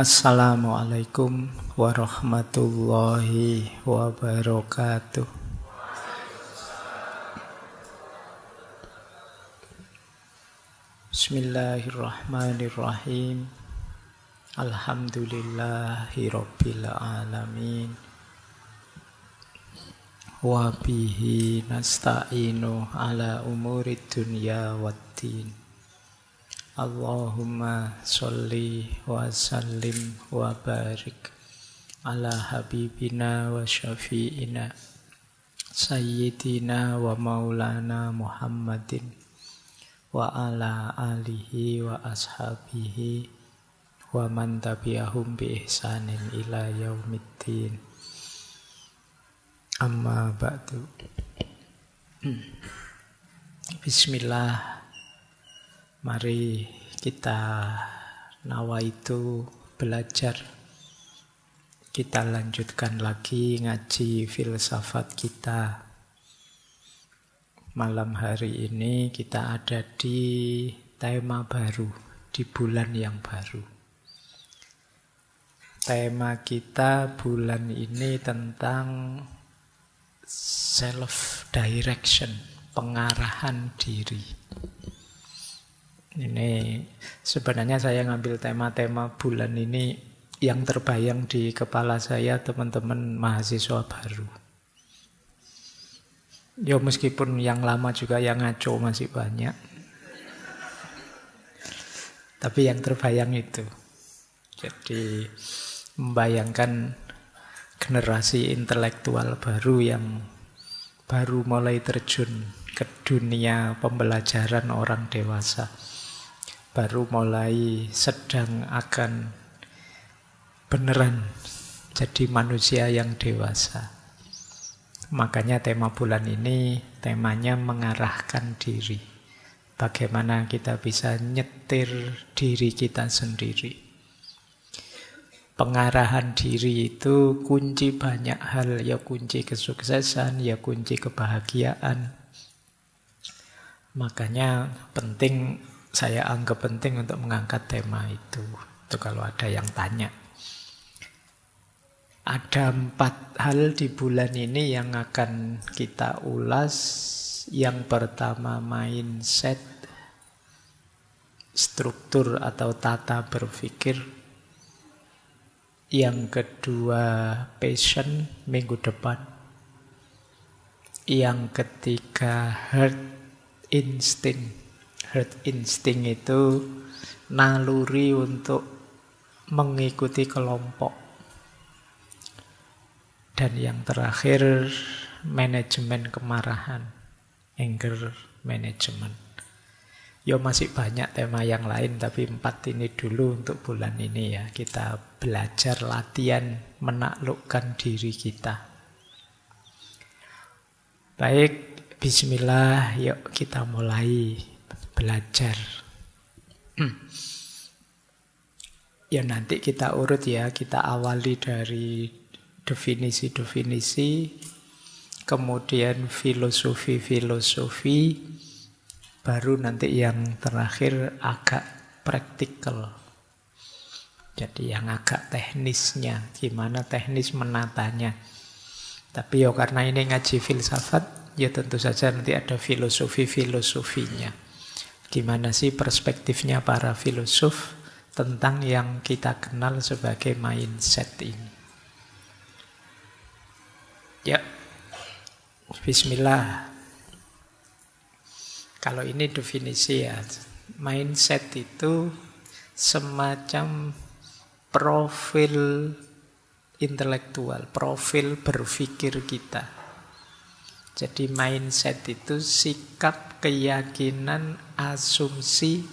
Assalamualaikum warahmatullahi wabarakatuh. Bismillahirrahmanirrahim. Alhamdulillahi rabbil alamin. Wa bihi nasta'inu ala umurid dunya waddin. Allahumma sholli wa sallim wa barik ala habibina wa syafi'ina sayyidina wa maulana Muhammadin wa ala alihi wa ashabihi wa man tabi'ahum bi ihsanin ila yaumiddin. Amma ba'du. Bismillah. Mari kita nawaitu belajar. Kita lanjutkan lagi ngaji filsafat kita. Malam hari ini kita ada di tema baru, di bulan yang baru. Tema kita bulan ini tentang self-direction, pengarahan diri. Ini sebenarnya saya ngambil tema-tema bulan ini yang terbayang di kepala saya teman-teman mahasiswa baru. Ya meskipun yang lama juga yang ngaco masih banyak. Tapi yang terbayang itu. Jadi membayangkan generasi intelektual baru yang baru mulai terjun ke dunia pembelajaran orang dewasa. Baru mulai sedang akan beneran jadi manusia yang dewasa. Makanya tema bulan ini temanya mengarahkan diri. Bagaimana kita bisa nyetir diri kita sendiri. Pengarahan diri itu kunci banyak hal. Ya kunci kesuksesan, ya kunci kebahagiaan. Makanya penting, saya anggap penting untuk mengangkat tema itu. Itu kalau ada yang tanya. Ada 4 hal di bulan ini yang akan kita ulas. Yang pertama mindset, struktur atau tata berpikir. Yang kedua passion, minggu depan. Yang ketiga heart instinct. Herd instinct itu naluri untuk mengikuti kelompok. Dan yang terakhir manajemen kemarahan, anger management. Ya masih banyak tema yang lain, tapi 4 ini dulu untuk bulan ini ya. Kita belajar latihan menaklukkan diri kita. Baik, bismillah, yuk kita mulai belajar. Ya nanti kita urut ya, kita awali dari definisi-definisi, kemudian filosofi-filosofi, baru nanti yang terakhir agak praktikal. Jadi yang agak teknisnya, gimana teknis menatanya. Tapi ya karena ini ngaji filsafat, ya tentu saja nanti ada filosofi-filosofinya. Gimana sih perspektifnya para filosof tentang yang kita kenal sebagai mindset ini. Ya, bismillah. Kalau ini definisi ya, mindset itu semacam profil intelektual, profil berpikir kita. Jadi mindset itu sikap, keyakinan, asumsi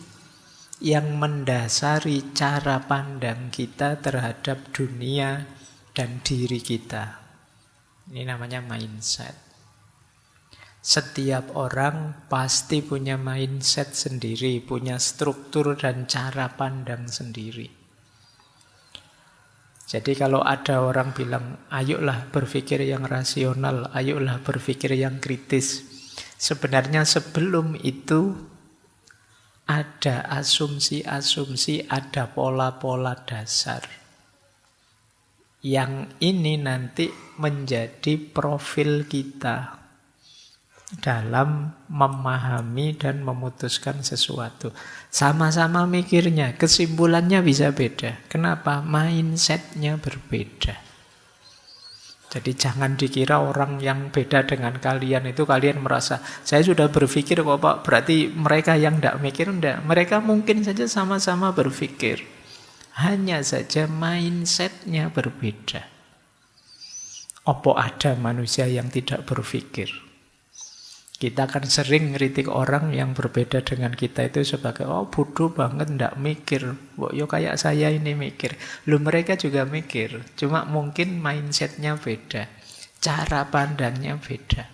yang mendasari cara pandang kita terhadap dunia dan diri kita. Ini namanya mindset. Setiap orang pasti punya mindset sendiri, punya struktur dan cara pandang sendiri. Jadi kalau ada orang bilang, ayolah berpikir yang rasional, ayolah berpikir yang kritis. Sebenarnya sebelum itu ada asumsi-asumsi, ada pola-pola dasar. Yang ini nanti menjadi profil kita dalam memahami dan memutuskan sesuatu. Sama-sama mikirnya, kesimpulannya bisa beda. Kenapa? Mindsetnya berbeda. Jadi jangan dikira orang yang beda dengan kalian itu kalian merasa, saya sudah berpikir kok Pak, berarti mereka yang tidak mikir, enggak. Mereka mungkin saja sama-sama berpikir. Hanya saja mindsetnya berbeda. Apa ada manusia yang tidak berpikir? Kita kan sering ngeritik orang yang berbeda dengan kita itu sebagai, oh bodoh banget, ndak mikir. Yo kayak saya ini mikir. Loh mereka juga mikir, cuma mungkin mindsetnya beda. Cara pandangnya beda.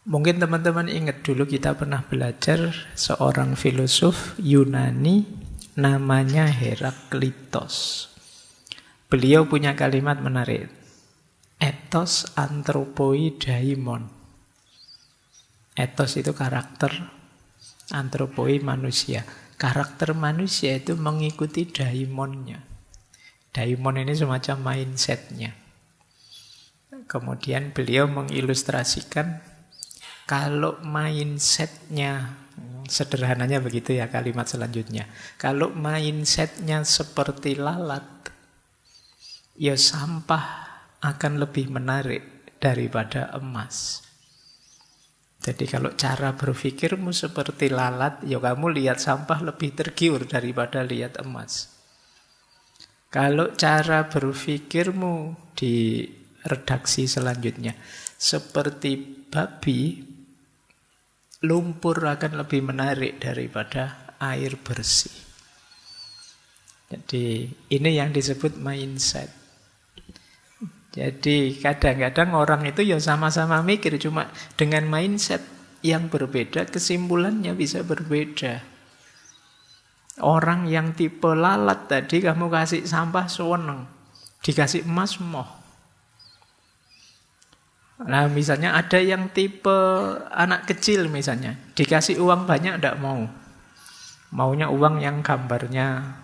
Mungkin teman-teman ingat dulu kita pernah belajar seorang filosof Yunani namanya Heraklitos. Beliau punya kalimat menarik. Ethos anthropoi daimon. Ethos itu karakter, antropoi manusia. Karakter manusia itu mengikuti daimonnya. Daimon ini semacam mindsetnya. Kemudian beliau mengilustrasikan kalau mindsetnya, sederhananya begitu ya kalimat selanjutnya. Kalau mindsetnya seperti lalat, ya sampah akan lebih menarik daripada emas. Jadi kalau cara berpikirmu seperti lalat, ya kamu lihat sampah lebih tergiur daripada lihat emas. Kalau cara berpikirmu di redaksi selanjutnya seperti babi, lumpur akan lebih menarik daripada air bersih. Jadi ini yang disebut mindset. Jadi kadang-kadang orang itu ya sama-sama mikir, cuma dengan mindset yang berbeda, kesimpulannya bisa berbeda. Orang yang tipe lalat tadi, kamu kasih sampah seneng, dikasih emas moh. Nah misalnya ada yang tipe anak kecil misalnya, dikasih uang banyak tidak mau. Maunya uang yang gambarnya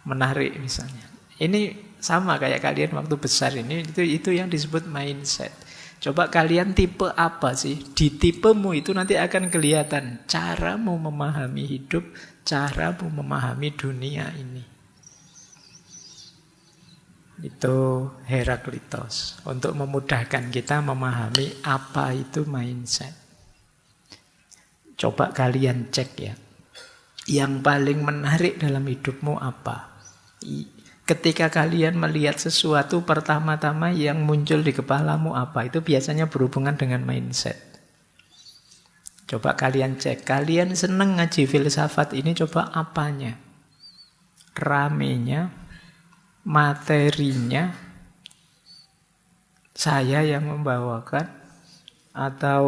menarik misalnya. Ini sama kayak kalian waktu besar ini, itu yang disebut mindset. Coba kalian tipe apa sih? Di tipemu itu nanti akan kelihatan caramu memahami hidup, caramu memahami dunia ini. Itu Heraklitos. Untuk memudahkan kita memahami apa itu mindset. Coba kalian cek ya. Yang paling menarik dalam hidupmu apa? Ketika kalian melihat sesuatu, pertama-tama yang muncul di kepalamu apa? Itu biasanya berhubungan dengan mindset. Coba kalian cek. Kalian seneng ngaji filsafat ini, coba apanya? Ramenya, materinya, saya yang membawakan, atau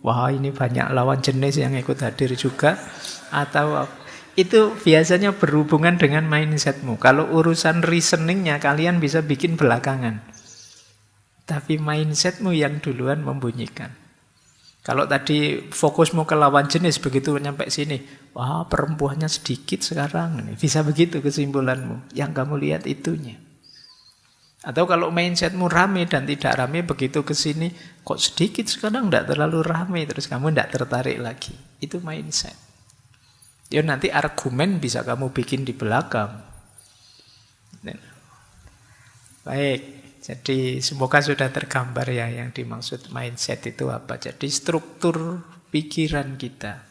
wah ini banyak lawan jenis yang ikut hadir juga, atau itu biasanya berhubungan dengan mindsetmu. Kalau urusan reasoningnya kalian bisa bikin belakangan. Tapi mindsetmu yang duluan membunyikan. Kalau tadi fokusmu ke lawan jenis, begitu nyampe sini, wah perempuannya sedikit sekarang. Bisa begitu kesimpulanmu. Yang kamu lihat itunya. Atau kalau mindsetmu rame dan tidak rame, begitu ke sini, kok sedikit sekarang, tidak terlalu rame, terus kamu tidak tertarik lagi. Itu mindset. Ya nanti argumen bisa kamu bikin di belakang. Baik, jadi semoga sudah tergambar ya yang dimaksud mindset itu apa. Jadi struktur pikiran kita.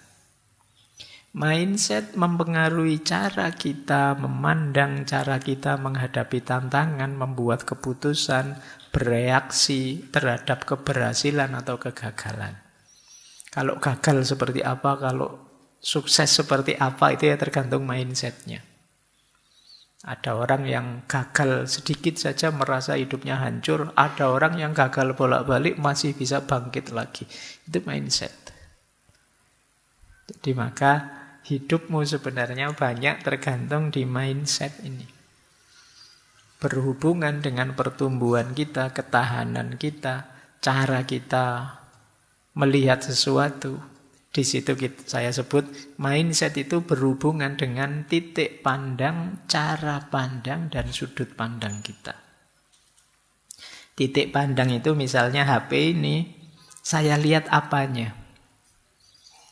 Mindset mempengaruhi cara kita memandang, cara kita menghadapi tantangan, membuat keputusan, bereaksi terhadap keberhasilan atau kegagalan. Kalau gagal seperti apa, kalau sukses seperti apa, itu ya tergantung mindsetnya. Ada orang yang gagal sedikit saja merasa hidupnya hancur. Ada orang yang gagal bolak-balik masih bisa bangkit lagi. Itu mindset. Jadi maka hidupmu sebenarnya banyak tergantung di mindset ini. Berhubungan dengan pertumbuhan kita, ketahanan kita, cara kita melihat sesuatu. Di situ saya sebut mindset itu berhubungan dengan titik pandang, cara pandang, dan sudut pandang kita. Titik pandang itu misalnya HP ini, saya lihat apanya.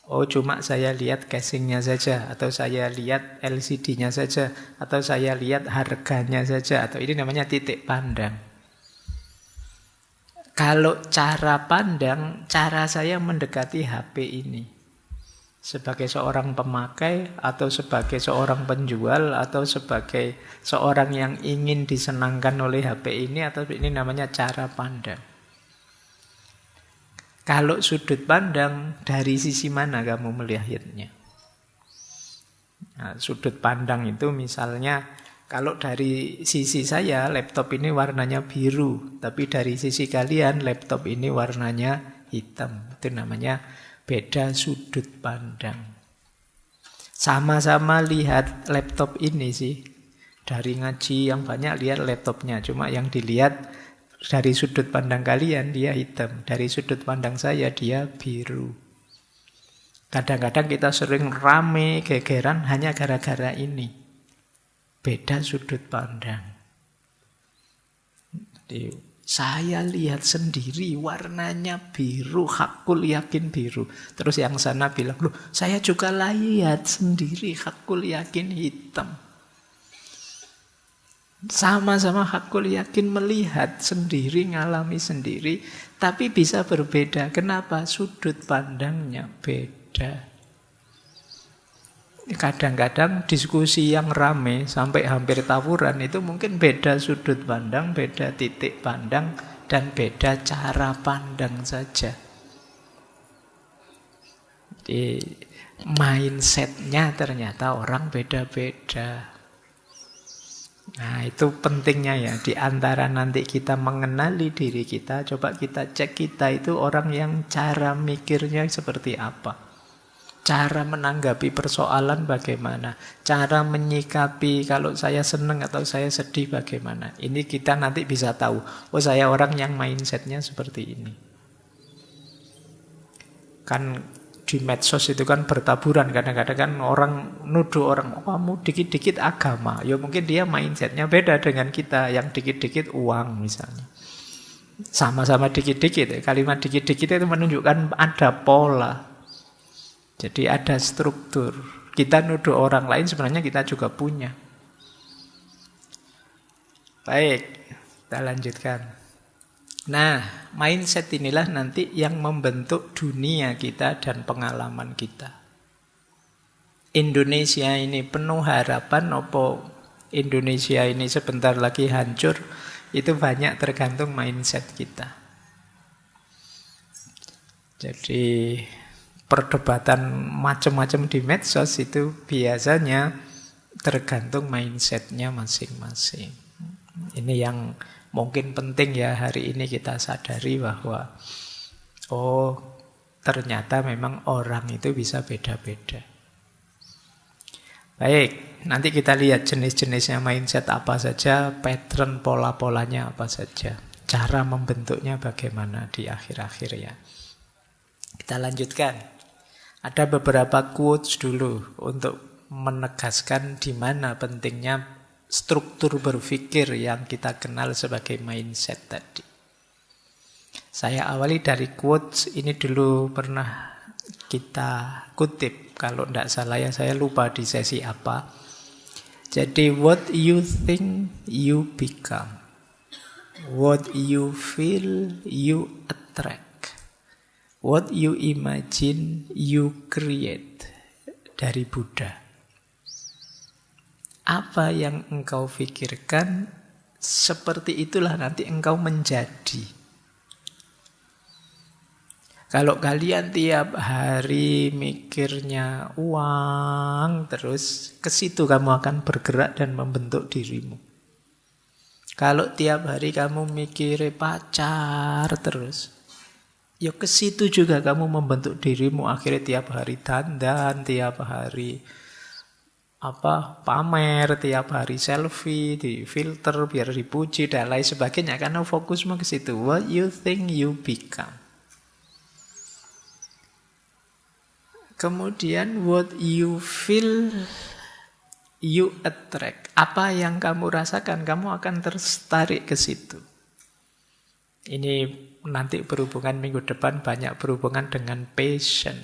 Oh, cuma saya lihat casingnya saja, atau saya lihat LCD-nya saja, atau saya lihat harganya saja, atau ini namanya titik pandang. Kalau cara pandang, cara saya mendekati HP ini. Sebagai seorang pemakai, atau sebagai seorang penjual, atau sebagai seorang yang ingin disenangkan oleh HP ini, atau ini namanya cara pandang. Kalau sudut pandang, dari sisi mana kamu melihatnya? Nah, sudut pandang itu misalnya, kalau dari sisi saya, laptop ini warnanya biru. Tapi dari sisi kalian, laptop ini warnanya hitam. Itu namanya beda sudut pandang. Sama-sama lihat laptop ini sih. Dari ngaji yang banyak lihat laptopnya. Cuma yang dilihat dari sudut pandang kalian, dia hitam. Dari sudut pandang saya, dia biru. Kadang-kadang kita sering rame, gegeran hanya gara-gara ini. Beda sudut pandang. Jadi, saya lihat sendiri warnanya biru, hakul yakin biru. Terus yang sana bilang, loh saya juga lihat sendiri, hakul yakin hitam. Sama-sama hakul yakin melihat sendiri, ngalami sendiri, tapi bisa berbeda. Kenapa? Sudut pandangnya beda. Kadang-kadang diskusi yang rame sampai hampir tawuran itu mungkin beda sudut pandang, beda titik pandang, dan beda cara pandang saja. Jadi mindsetnya ternyata orang beda-beda. Nah, itu pentingnya ya. Di antara nanti kita mengenali diri kita, coba kita cek kita itu orang yang cara mikirnya seperti apa. Cara menanggapi persoalan bagaimana. Cara menyikapi kalau saya senang atau saya sedih bagaimana. Ini kita nanti bisa tahu. Oh, saya orang yang mindsetnya seperti ini. Kan di medsos itu kan bertaburan. Kadang-kadang kan orang nuduh orang, oh, kamu dikit-dikit agama. Ya mungkin dia mindsetnya beda dengan kita. Yang dikit-dikit uang misalnya. Sama-sama dikit-dikit. Kalimat dikit-dikit itu menunjukkan ada pola. Jadi ada struktur. Kita nuduh orang lain sebenarnya kita juga punya. Baik, kita lanjutkan. Nah, mindset inilah nanti yang membentuk dunia kita dan pengalaman kita. Indonesia ini penuh harapan, opo Indonesia ini sebentar lagi hancur, itu banyak tergantung mindset kita. Jadi perdebatan macam-macam di medsos itu biasanya tergantung mindsetnya masing-masing. Ini yang mungkin penting ya hari ini kita sadari bahwa oh ternyata memang orang itu bisa beda-beda. Baik, nanti kita lihat jenis-jenisnya mindset apa saja, pattern pola-polanya apa saja, cara membentuknya bagaimana di akhir-akhir ya. Kita lanjutkan. Ada beberapa quotes dulu untuk menegaskan di mana pentingnya struktur berpikir yang kita kenal sebagai mindset tadi. Saya awali dari quotes ini dulu pernah kita kutip. Kalau tidak salah ya saya lupa di sesi apa. Jadi what you think you become. What you feel you attract. What you imagine, you create. Dari Buddha. Apa yang engkau pikirkan, seperti itulah nanti engkau menjadi. Kalau kalian tiap hari mikirnya uang, terus ke situ kamu akan bergerak dan membentuk dirimu. Kalau tiap hari kamu mikir pacar terus, ya ke situ juga kamu membentuk dirimu. Akhirnya tiap hari dandan, tiap hari pamer, tiap hari selfie, di filter biar dipuji dan lain sebagainya. Karena fokusmu ke situ. What you think you become. Kemudian what you feel, you attract. Apa yang kamu rasakan, kamu akan tertarik ke situ. Ini nanti berhubungan minggu depan banyak berhubungan dengan passion.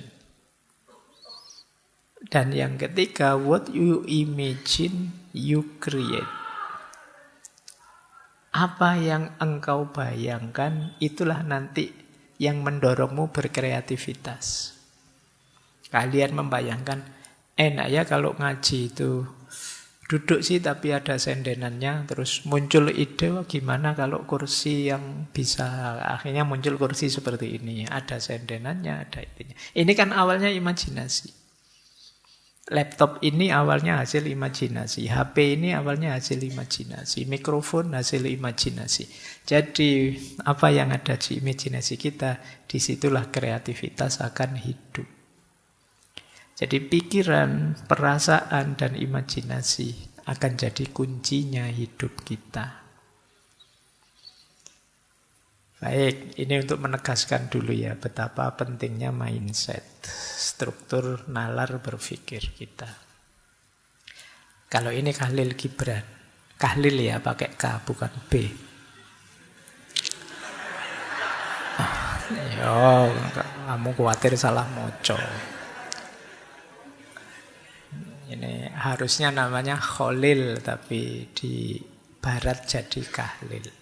Dan yang ketiga, what you imagine, you create. Apa yang engkau bayangkan, itulah nanti yang mendorongmu berkreativitas. Kalian membayangkan, enak ya kalau ngaji itu duduk sih tapi ada sendenannya, terus muncul ide, wah gimana kalau kursi yang bisa, akhirnya muncul kursi seperti ini, ada sendenannya, ada itunya. Ini kan awalnya imajinasi. Laptop ini awalnya hasil imajinasi, HP ini awalnya hasil imajinasi, mikrofon hasil imajinasi. Jadi apa yang ada di imajinasi kita, disitulah kreativitas akan hidup. Jadi pikiran, perasaan, dan imajinasi akan jadi kuncinya hidup kita. Baik, ini untuk menegaskan dulu ya betapa pentingnya mindset, struktur nalar berpikir kita. Kalau ini Khalil Gibran, Khalil ya pakai K bukan B. Yo, kamu khawatir salah moco. Ini harusnya namanya Khalil tapi di barat jadi Khalil.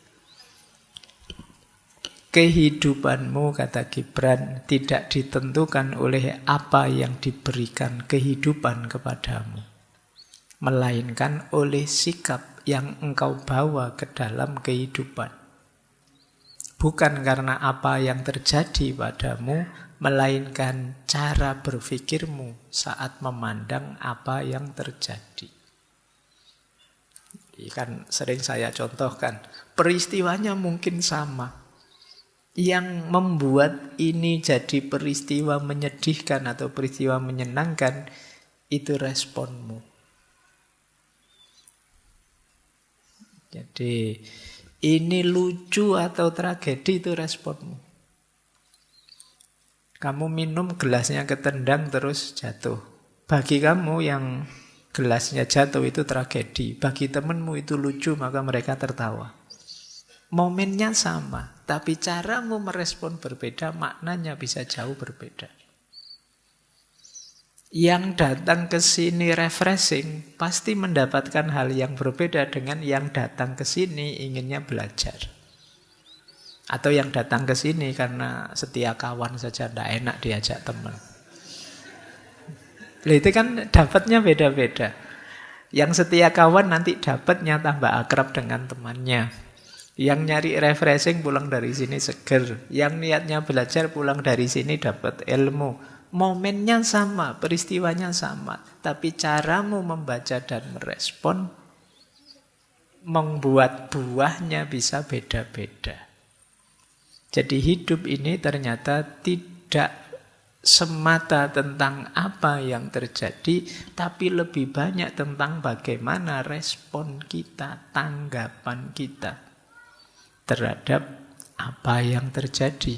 Kehidupanmu, kata Gibran, tidak ditentukan oleh apa yang diberikan kehidupan kepadamu, melainkan oleh sikap yang engkau bawa ke dalam kehidupan. Bukan karena apa yang terjadi padamu, melainkan cara berpikirmu saat memandang apa yang terjadi. Ini kan sering saya contohkan, peristiwanya mungkin sama. Yang membuat ini jadi peristiwa menyedihkan atau peristiwa menyenangkan, itu responmu. Jadi ini lucu atau tragedi, itu responmu. Kamu minum gelasnya ketendang terus jatuh. Bagi kamu yang gelasnya jatuh itu tragedi. Bagi temanmu itu lucu, maka mereka tertawa. Momennya sama, tapi caramu merespon berbeda, maknanya bisa jauh berbeda. Yang datang ke sini refreshing, pasti mendapatkan hal yang berbeda dengan yang datang ke sini inginnya belajar. Atau yang datang ke sini karena setia kawan saja, tidak enak diajak teman. Itu kan dapatnya beda-beda. Yang setia kawan nanti dapatnya tambah akrab dengan temannya. Yang nyari refreshing pulang dari sini seger. Yang niatnya belajar pulang dari sini dapat ilmu. Momennya sama, peristiwanya sama. Tapi caramu membaca dan merespon membuat buahnya bisa beda-beda. Jadi hidup ini ternyata tidak semata tentang apa yang terjadi, tapi lebih banyak tentang bagaimana respon kita, tanggapan kita terhadap apa yang terjadi.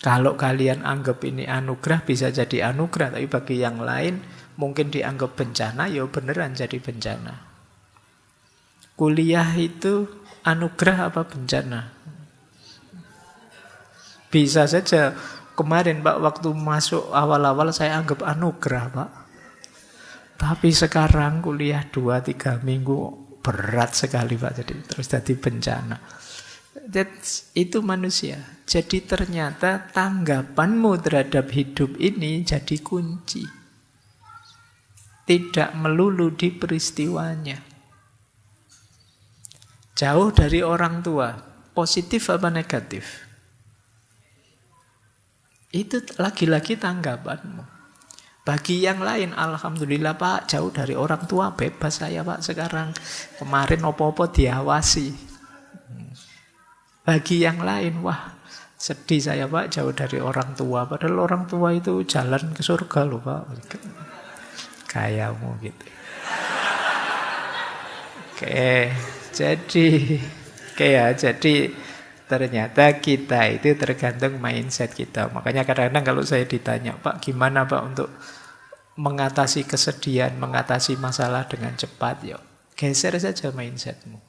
Kalau kalian anggap ini anugerah, bisa jadi anugerah. Tapi bagi yang lain mungkin dianggap bencana, ya beneran jadi bencana. Kuliah itu anugerah apa bencana? Bisa saja kemarin Pak, waktu masuk awal-awal saya anggap anugerah Pak. Tapi sekarang kuliah 2-3 minggu berat sekali Pak, jadi terus jadi bencana. Itu manusia. Jadi ternyata tanggapanmu terhadap hidup ini jadi kunci. Tidak melulu di peristiwanya. Jauh dari orang tua, positif apa negatif? Itu lagi-lagi tanggapanmu. Bagi yang lain, alhamdulillah Pak, jauh dari orang tua, bebas saya Pak sekarang. Kemarin opo-opo diawasi. Bagi yang lain, wah sedih saya Pak, jauh dari orang tua. Padahal orang tua itu jalan ke surga loh Pak. Kayamu gitu. Jadi Ternyata kita itu tergantung mindset kita. Makanya kadang-kadang kalau saya ditanya, Pak, gimana Pak untuk mengatasi kesedihan, mengatasi masalah dengan cepat? Ya, geser saja mindsetmu.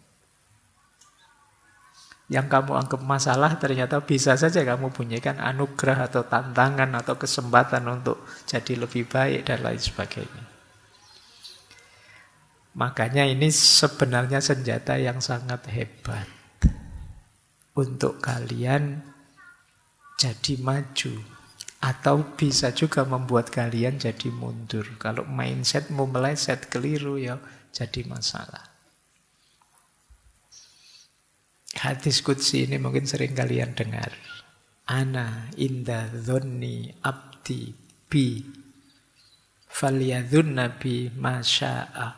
Yang kamu anggap masalah ternyata bisa saja kamu bunyikan anugerah atau tantangan atau kesempatan untuk jadi lebih baik dan lain sebagainya. Makanya ini sebenarnya senjata yang sangat hebat untuk kalian jadi maju. Atau bisa juga membuat kalian jadi mundur. Kalau mindsetmu meleset keliru ya jadi masalah. Hadis qudsi ini mungkin sering kalian dengar. Ana inda dhonni abdi bi falyadhunna bi masya'a.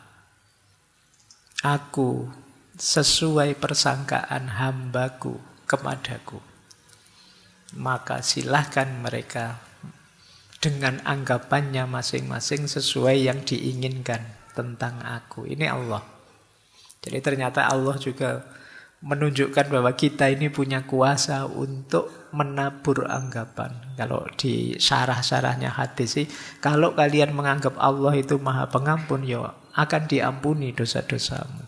Aku sesuai persangkaan hambaku kepadaku. Maka silahkan mereka dengan anggapannya masing-masing sesuai yang diinginkan tentang aku. Ini Allah. Jadi ternyata Allah juga menunjukkan bahwa kita ini punya kuasa untuk menabur anggapan. Kalau di syarah-syarahnya hadis sih, kalau kalian menganggap Allah itu Maha Pengampun, ya akan diampuni dosa-dosamu.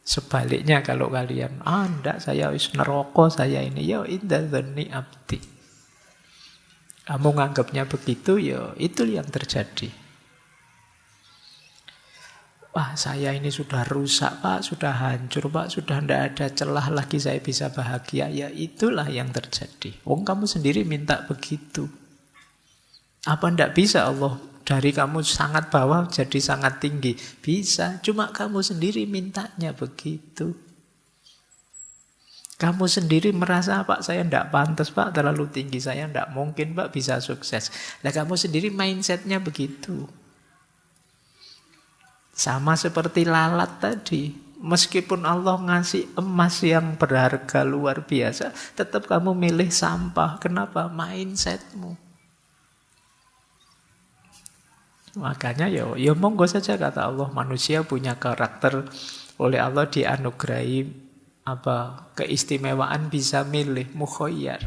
Sebaliknya kalau kalian, enggak, saya wis neraka, saya ini, ya inda dzanni abdi. Kamu menganggapnya begitu, ya itu yang terjadi. Wah, saya ini sudah rusak, Pak, sudah hancur, Pak, sudah tidak ada celah lagi saya bisa bahagia. Ya itulah yang terjadi. Wong kamu sendiri minta begitu. Apa tidak bisa Allah dari kamu sangat bawah jadi sangat tinggi? Bisa, cuma kamu sendiri mintanya begitu. Kamu sendiri merasa, Pak, saya tidak pantas, Pak, terlalu tinggi, saya tidak mungkin, Pak, bisa sukses. Nah, kamu sendiri mindsetnya begitu. Sama seperti lalat tadi. Meskipun Allah ngasih emas yang berharga luar biasa, tetap kamu milih sampah. Kenapa? Mindsetmu. Makanya ya monggo saja kata Allah, manusia punya karakter, oleh Allah dianugerahi keistimewaan bisa milih, mukhayyar.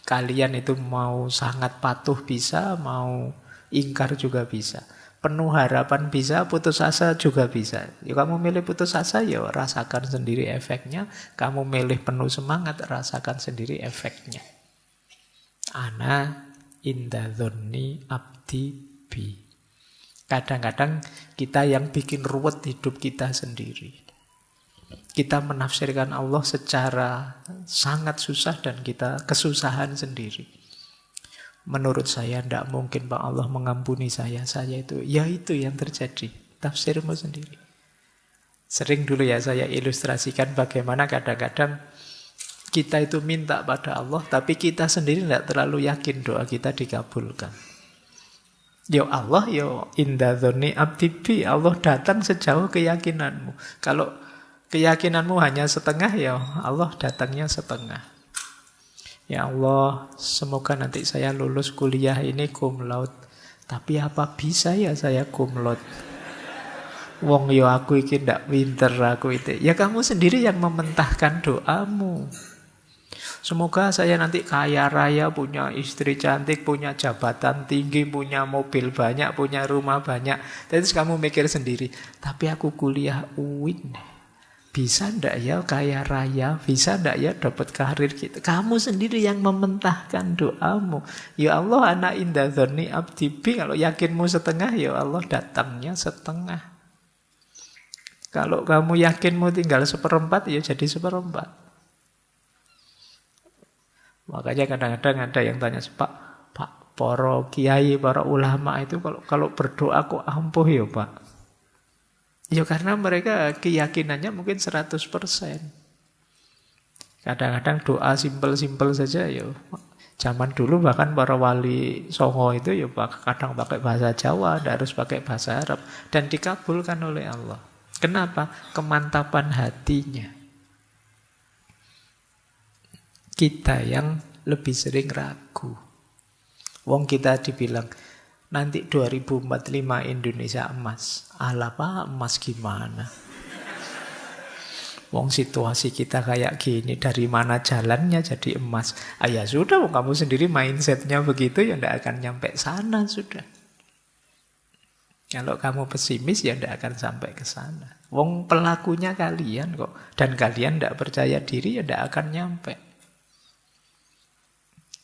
Kalian itu mau sangat patuh bisa, mau ingkar juga bisa. Penuh harapan bisa, putus asa juga bisa. Ya kamu milih putus asa, ya rasakan sendiri efeknya. Kamu milih penuh semangat, rasakan sendiri efeknya. Ana inda dzonni abdi bi. Kadang-kadang kita yang bikin ruwet hidup kita sendiri. Kita menafsirkan Allah secara sangat susah dan kita kesusahan sendiri. Menurut saya tidak mungkin Pak Allah mengampuni saya itu. Ya itu yang terjadi. Tafsirmu sendiri. Sering dulu ya saya ilustrasikan bagaimana kadang-kadang kita itu minta pada Allah, tapi kita sendiri tidak terlalu yakin doa kita dikabulkan. Ya Allah, ya inda dzonni abdi bi. Allah datang sejauh keyakinanmu. Kalau keyakinanmu hanya setengah, ya Allah datangnya setengah. Ya Allah, semoga nanti saya lulus kuliah ini cum laude. Tapi apa bisa ya saya cum laude? Wong yo aku iki ndak pinter aku itu. Ya kamu sendiri yang mementahkan doamu. Semoga saya nanti kaya raya, punya istri cantik, punya jabatan tinggi, punya mobil banyak, punya rumah banyak. Terus kamu mikir sendiri, tapi aku kuliah UIN. Bisa ndak ya kaya raya? Bisa ndak ya dapat karir gitu? Kamu sendiri yang mementahkan doamu. Ya Allah, ana inda dzonni abdi bi. Kalau yakinmu setengah, ya Allah datangnya setengah. Kalau kamu yakinmu tinggal seperempat, ya jadi seperempat. Makanya kadang-kadang ada yang tanya, Pak, para kiai, para ulama itu kalau berdoa kok ampuh ya Pak? Ya karena mereka keyakinannya mungkin 100%. Kadang-kadang doa simpel-simpel saja ya. Zaman dulu bahkan para wali songo itu ya kadang pakai bahasa Jawa, tidak harus pakai bahasa Arab. Dan dikabulkan oleh Allah. Kenapa? Kemantapan hatinya. Kita yang lebih sering ragu. Wong kita dibilang, nanti 2045 Indonesia emas. Alah Pak, emas gimana? Wong situasi kita kayak gini, dari mana jalannya jadi emas? Ya sudah, wong kamu sendiri mindsetnya begitu, ya ndak akan nyampe sana sudah. Kalau kamu pesimis, ya ndak akan sampai ke sana. Wong pelakunya kalian kok. Dan kalian ndak percaya diri, ya ndak akan nyampe.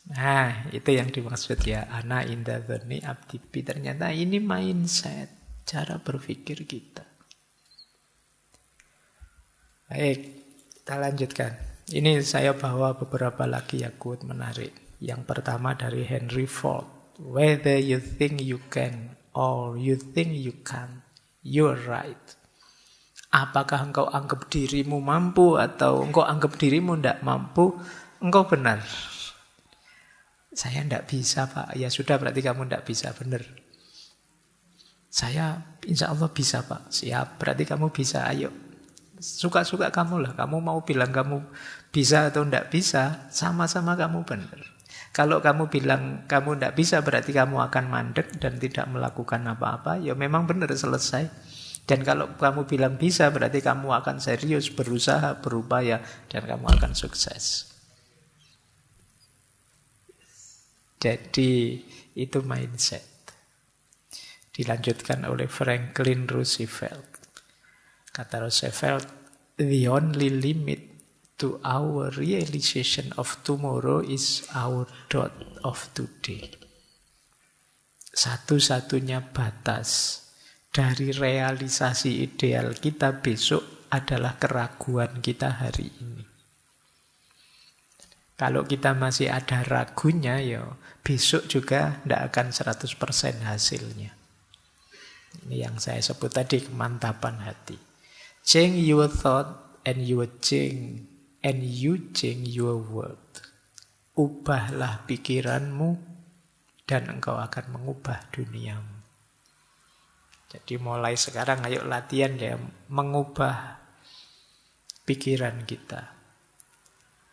Nah, itu yang dimaksud ya. Ana inda dzanni abdi bi. Ternyata ini mindset, cara berpikir kita. Baik, kita lanjutkan. Ini saya bawa beberapa lagi ya quote menarik. Yang pertama dari Henry Ford. Whether you think you can or you think you can't, you're right. Apakah engkau anggap dirimu mampu atau engkau anggap dirimu tidak mampu, engkau benar. Saya tidak bisa, Pak. Ya sudah, berarti kamu tidak bisa, benar. Saya insya Allah bisa, Pak. Siap, berarti kamu bisa, ayo. Suka-suka kamu lah. Kamu mau bilang kamu bisa atau tidak bisa, sama-sama kamu benar. Kalau kamu bilang kamu tidak bisa, berarti kamu akan mandek dan tidak melakukan apa-apa, ya memang benar, selesai. Dan kalau kamu bilang bisa, berarti kamu akan serius, berusaha, berupaya, dan kamu akan sukses. Jadi itu mindset. Dilanjutkan oleh Franklin Roosevelt. Kata Roosevelt, the only limit to our realization of tomorrow is our thought of today. Satu-satunya batas dari realisasi ideal kita besok adalah keraguan kita hari ini. Kalau kita masih ada ragunya, ya besok juga tidak akan 100% hasilnya. Ini yang saya sebut tadi, kemantapan hati. Change your thought and you change your world. Ubahlah pikiranmu dan engkau akan mengubah duniamu. Jadi mulai sekarang ayo latihan ya, mengubah pikiran kita.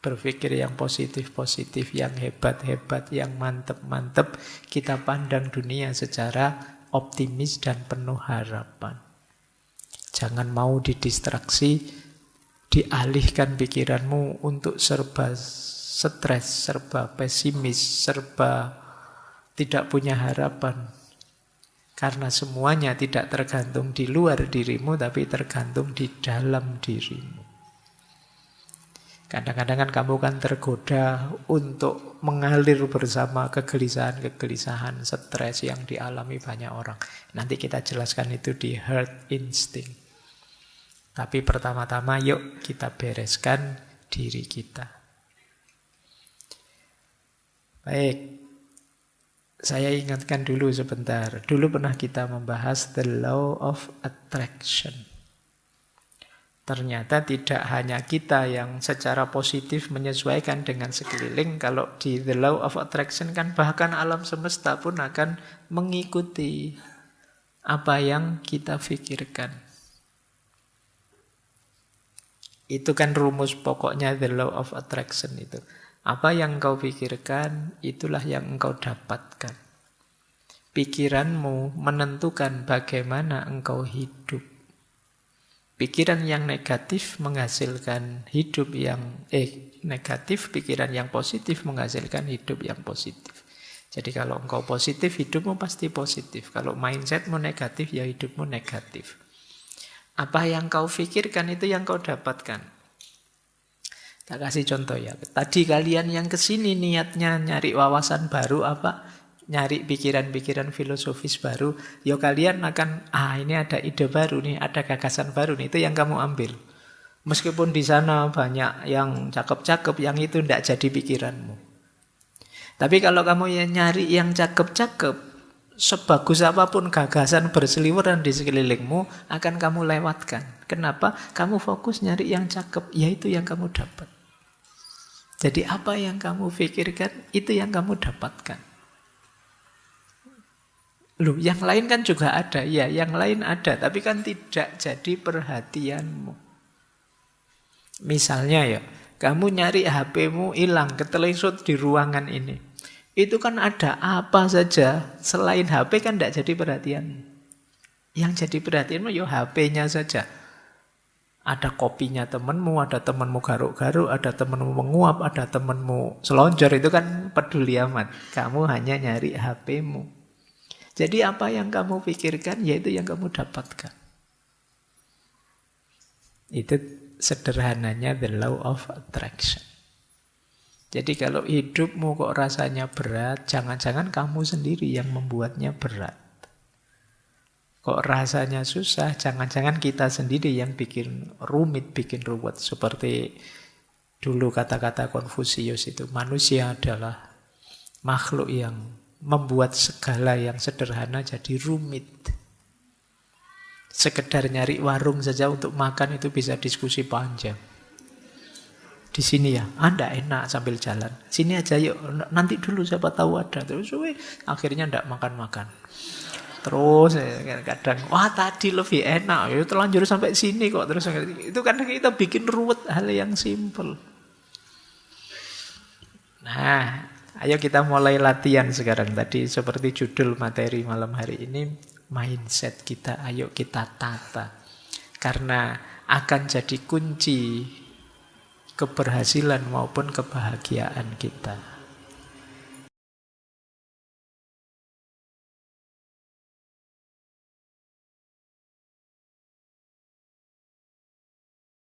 Berpikir yang positif-positif, yang hebat-hebat, yang mantep-mantep. Kita pandang dunia secara optimis dan penuh harapan. Jangan mau didistraksi, dialihkan pikiranmu untuk serba stres, serba pesimis, serba tidak punya harapan. Karena semuanya tidak tergantung di luar dirimu, tapi tergantung di dalam dirimu. Kadang-kadang kan kamu kan tergoda untuk mengalir bersama kegelisahan-kegelisahan, stres yang dialami banyak orang. Nanti kita jelaskan itu di Heart Instinct. Tapi pertama-tama yuk kita bereskan diri kita. Baik, saya ingatkan dulu sebentar. Dulu pernah kita membahas the law of attraction. Ternyata tidak hanya kita yang secara positif menyesuaikan dengan sekeliling. Kalau di the law of attraction kan bahkan alam semesta pun akan mengikuti apa yang kita pikirkan. Itu kan rumus pokoknya the law of attraction itu. Apa yang engkau pikirkan, itulah yang engkau dapatkan. Pikiranmu menentukan bagaimana engkau hidup. Pikiran yang negatif menghasilkan hidup yang negatif, pikiran yang positif menghasilkan hidup yang positif. Jadi kalau engkau positif, hidupmu pasti positif. Kalau mindsetmu negatif, ya hidupmu negatif. Apa yang kau pikirkan itu yang kau dapatkan. Tak kasih contoh ya. Tadi kalian yang kesini niatnya nyari wawasan baru apa? Nyari pikiran-pikiran filosofis baru. Ya kalian akan, ini ada ide baru nih, ada gagasan baru nih. Itu yang kamu ambil. Meskipun di sana banyak yang cakep-cakep, yang itu tidak jadi pikiranmu. Tapi kalau kamu yang nyari yang cakep-cakep, sebagus apapun gagasan berseliweran di sekelilingmu akan kamu lewatkan. Kenapa? Kamu fokus nyari yang cakep, yaitu yang kamu dapat. Jadi apa yang kamu pikirkan, itu yang kamu dapatkan. Loh, yang lain kan juga ada. Ya, yang lain ada, tapi kan tidak jadi perhatianmu. Misalnya ya, kamu nyari HP-mu hilang, ketelengsut di ruangan ini. Itu kan ada apa saja selain HP kan tidak jadi perhatian. Yang jadi perhatianmu ya HP-nya saja. Ada kopinya temenmu, ada temenmu garuk-garuk, ada temenmu menguap, ada temenmu selonjor. Itu kan peduli amat. Kamu hanya nyari HP-mu. Jadi apa yang kamu pikirkan, yaitu yang kamu dapatkan. Itu sederhananya the law of attraction. Jadi kalau hidupmu kok rasanya berat, jangan-jangan kamu sendiri yang membuatnya berat. Kok rasanya susah, jangan-jangan kita sendiri yang bikin rumit, bikin ruwet. Seperti dulu kata-kata Konfusius itu, manusia adalah makhluk yang membuat segala yang sederhana jadi rumit. Sekedar nyari warung saja untuk makan itu bisa diskusi panjang. Di sini ya, Anda enak sambil jalan. Sini aja yuk, nanti dulu siapa tahu ada. Terus akhirnya ndak makan-makan. Terus kadang, wah tadi lebih enak, ya terlanjur sampai sini kok. Terus itu kan kita bikin ruwet hal yang simple. Nah, ayo kita mulai latihan sekarang. Tadi seperti judul materi malam hari ini, mindset kita, ayo kita tata. Karena akan jadi kunci keberhasilan maupun kebahagiaan kita.